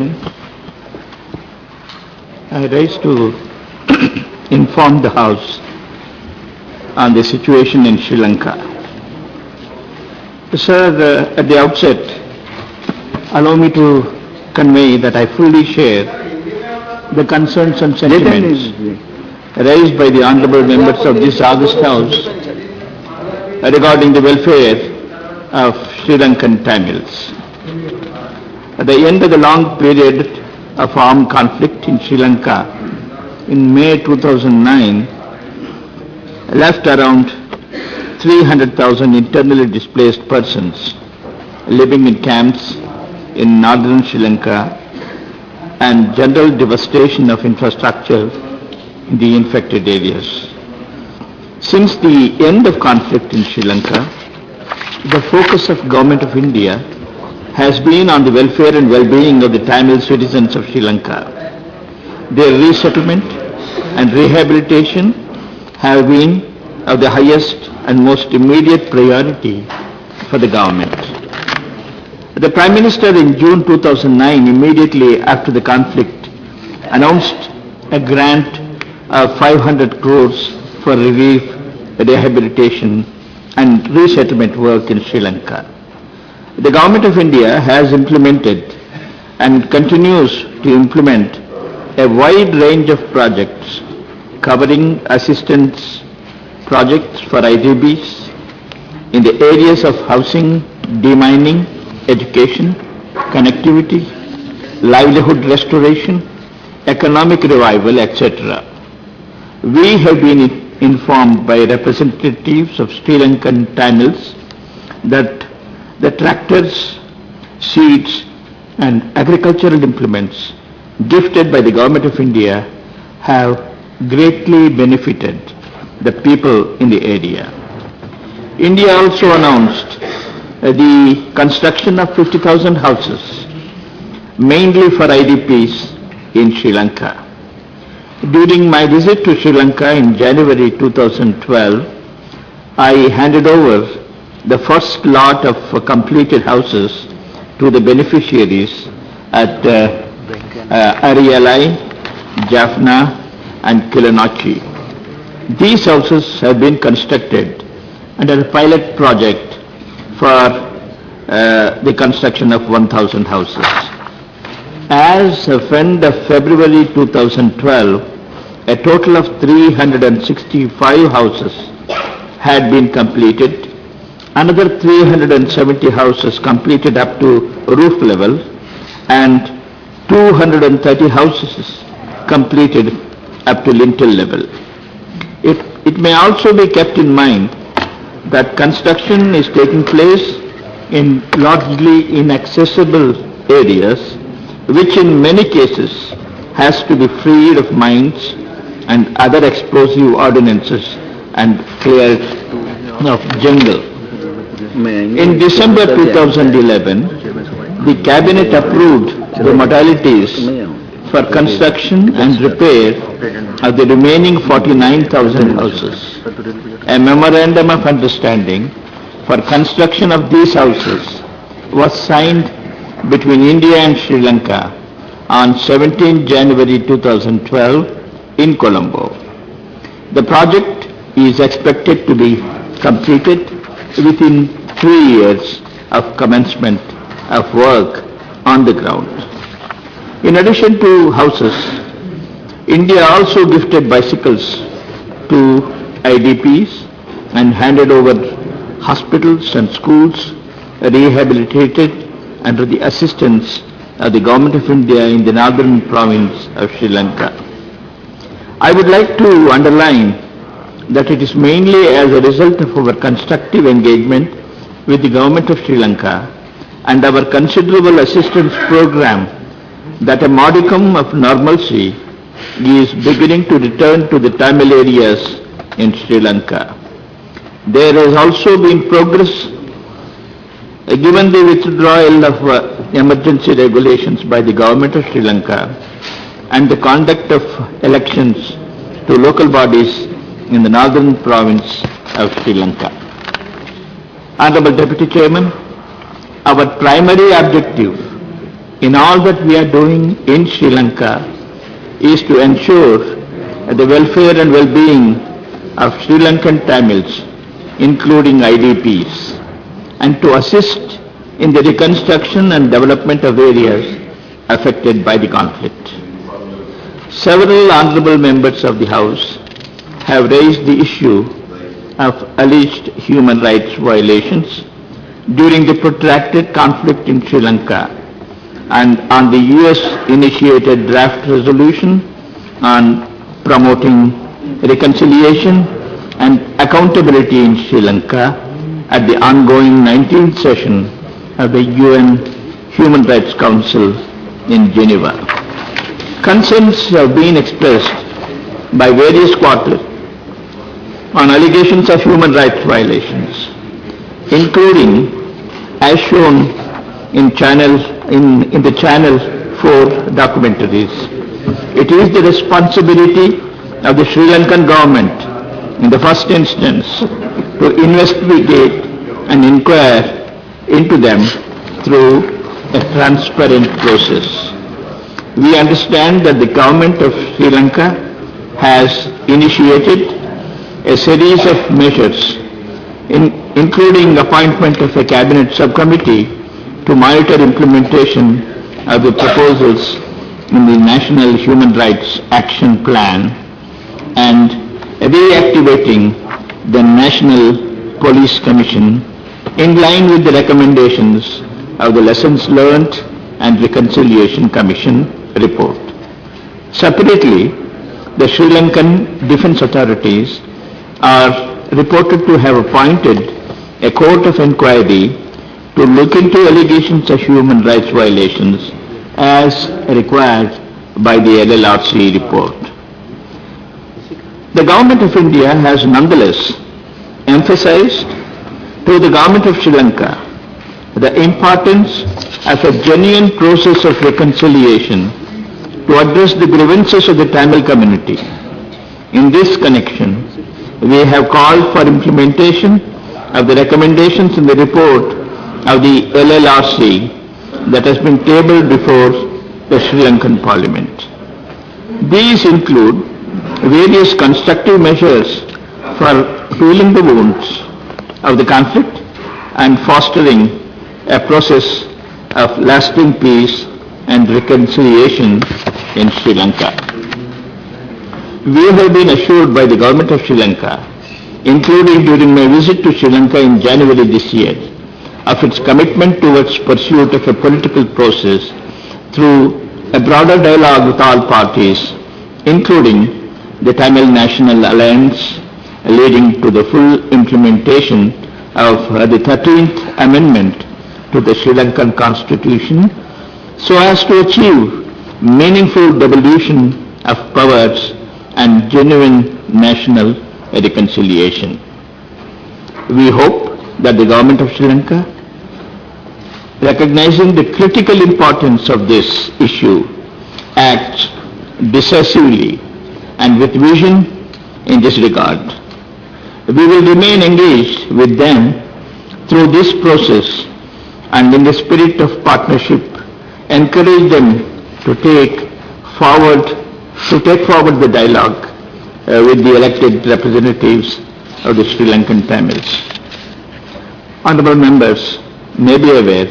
Chairman. I rise to inform the House on the situation in Sri Lanka. Sir, at the outset, allow me to convey that I fully share the concerns and sentiments raised by the honourable members of this August House regarding the welfare of Sri Lankan Tamils. At the end of the long period of armed conflict in Sri Lanka in May 2009, left around 300,000 internally displaced persons living in camps in northern Sri Lanka and general devastation of infrastructure in the infected areas. Since the end of conflict in Sri Lanka, the focus of Government of India has been on the welfare and well-being of the Tamil citizens of Sri Lanka. Their resettlement and rehabilitation have been of the highest and most immediate priority for the government. The Prime Minister in June 2009, immediately after the conflict, announced a grant of 500 crores for relief, rehabilitation and resettlement work in Sri Lanka. The Government of India has implemented and continues to implement a wide range of projects covering assistance projects for IDBs in the areas of housing, demining, education, connectivity, livelihood restoration, economic revival, etc. We have been informed by representatives of Sri Lankan Tamils that the tractors, seeds and agricultural implements gifted by the Government of India have greatly benefited the people in the area. India also announced the construction of 50,000 houses, mainly for IDPs in Sri Lanka. During my visit to Sri Lanka in January 2012, I handed over the first lot of completed houses to the beneficiaries at Arialai, Jaffna and Kilinochchi. These houses have been constructed under a pilot project for the construction of 1,000 houses. As of end of February 2012, a total of 365 houses had been completed. Another 370 houses completed up to roof level and 230 houses completed up to lintel level. It may also be kept in mind that construction is taking place in largely inaccessible areas, which in many cases has to be freed of mines and other explosive ordnances and cleared of jungle. In December 2011, the Cabinet approved the modalities for construction and repair of the remaining 49,000 houses. A memorandum of understanding for construction of these houses was signed between India and Sri Lanka on 17 January 2012 in Colombo. The project is expected to be completed within 3 years of commencement of work on the ground. In addition to houses, India also gifted bicycles to IDPs and handed over hospitals and schools rehabilitated under the assistance of the Government of India in the northern province of Sri Lanka. I would like to underline that it is mainly as a result of our constructive engagement with the Government of Sri Lanka and our considerable assistance program that a modicum of normalcy is beginning to return to the Tamil areas in Sri Lanka. There has also been progress given the withdrawal of emergency regulations by the Government of Sri Lanka and the conduct of elections to local bodies in the northern province of Sri Lanka. Honorable Deputy Chairman, our primary objective in all that we are doing in Sri Lanka is to ensure the welfare and well-being of Sri Lankan Tamils, including IDPs, and to assist in the reconstruction and development of areas affected by the conflict. Several honorable members of the House have raised the issue of alleged human rights violations during the protracted conflict in Sri Lanka and on the US-initiated draft resolution on promoting reconciliation and accountability in Sri Lanka at the ongoing 19th session of the UN Human Rights Council in Geneva. Concerns have been expressed by various quarters on allegations of human rights violations, including as shown in the Channel 4 documentaries. It is the responsibility of the Sri Lankan government in the first instance to investigate and inquire into them through a transparent process. We understand that the government of Sri Lanka has initiated a series of measures, including appointment of a cabinet subcommittee to monitor implementation of the proposals in the National Human Rights Action Plan and reactivating the National Police Commission in line with the recommendations of the Lessons Learned and Reconciliation Commission report. Separately, the Sri Lankan defense authorities are reported to have appointed a court of inquiry to look into allegations of human rights violations as required by the LLRC report. The Government of India has nonetheless emphasized to the Government of Sri Lanka the importance of a genuine process of reconciliation to address the grievances of the Tamil community. In this connection, we have called for implementation of the recommendations in the report of the LLRC that has been tabled before the Sri Lankan Parliament. These include various constructive measures for healing the wounds of the conflict and fostering a process of lasting peace and reconciliation in Sri Lanka. We have been assured by the Government of Sri Lanka, including during my visit to Sri Lanka in January this year, of its commitment towards pursuit of a political process through a broader dialogue with all parties, including the Tamil National Alliance, leading to the full implementation of the 13th Amendment to the Sri Lankan Constitution, so as to achieve meaningful devolution of powers and genuine national reconciliation. We hope that the Government of Sri Lanka, recognizing the critical importance of this issue, acts decisively and with vision in this regard. We will remain engaged with them through this process and in the spirit of partnership encourage them to take forward the dialogue with the elected representatives of the Sri Lankan Tamils. Honorable members may be aware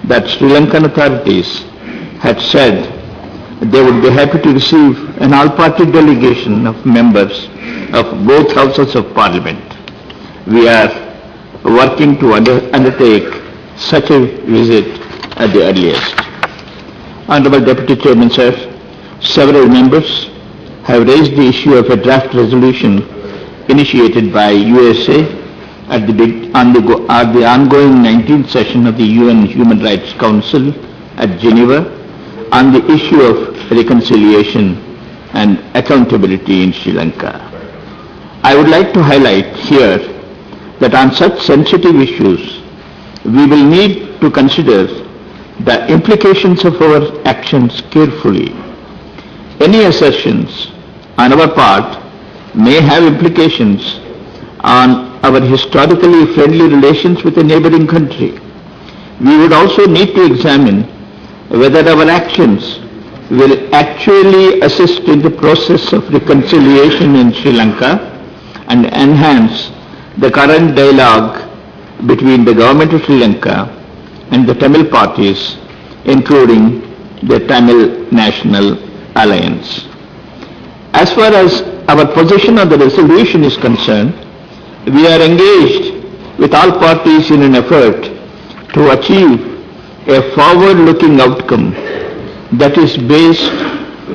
that Sri Lankan authorities had said they would be happy to receive an all-party delegation of members of both houses of Parliament. We are working to undertake such a visit at the earliest. Honorable Deputy Chairman, sir, several members have raised the issue of a draft resolution initiated by USA at the ongoing 19th session of the UN Human Rights Council at Geneva on the issue of reconciliation and accountability in Sri Lanka. I would like to highlight here that on such sensitive issues, we will need to consider the implications of our actions carefully. Any assertions on our part may have implications on our historically friendly relations with a neighboring country. We would also need to examine whether our actions will actually assist in the process of reconciliation in Sri Lanka and enhance the current dialogue between the government of Sri Lanka and the Tamil parties, including the Tamil National Alliance. As far as our position on the resolution is concerned, we are engaged with all parties in an effort to achieve a forward-looking outcome that is based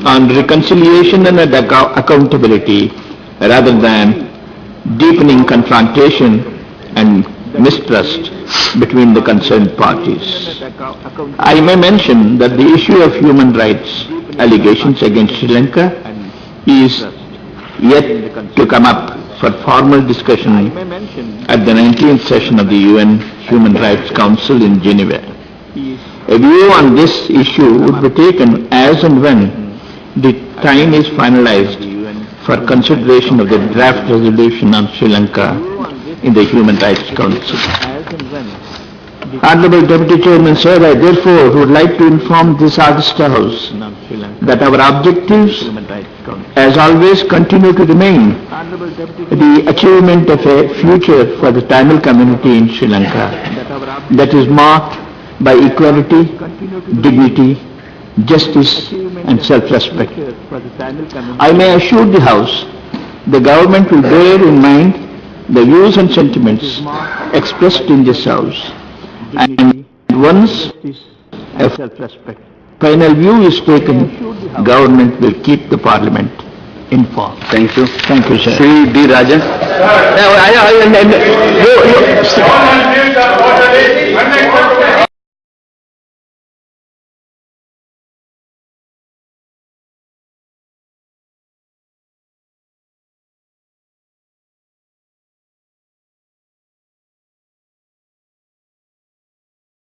on reconciliation and accountability rather than deepening confrontation and mistrust between the concerned parties. I may mention that the issue of human rights allegations against Sri Lanka is yet to come up for formal discussion at the 19th session of the UN Human Rights Council in Geneva. A view on this issue would be taken as and when the time is finalized for consideration of the draft resolution on Sri Lanka in the Human Rights Council. Honorable Deputy Chairman, sir, I therefore would like to inform this August House that our objectives, as always, continue to remain the achievement of a future for the Tamil community in Sri Lanka that is marked by equality, dignity, justice and self-respect. I may assure the House the government will bear in mind the views and sentiments expressed in this House, and once a final view is taken, government will keep the Parliament informed. Thank you. Thank you, sir. Sri D. Rajan. All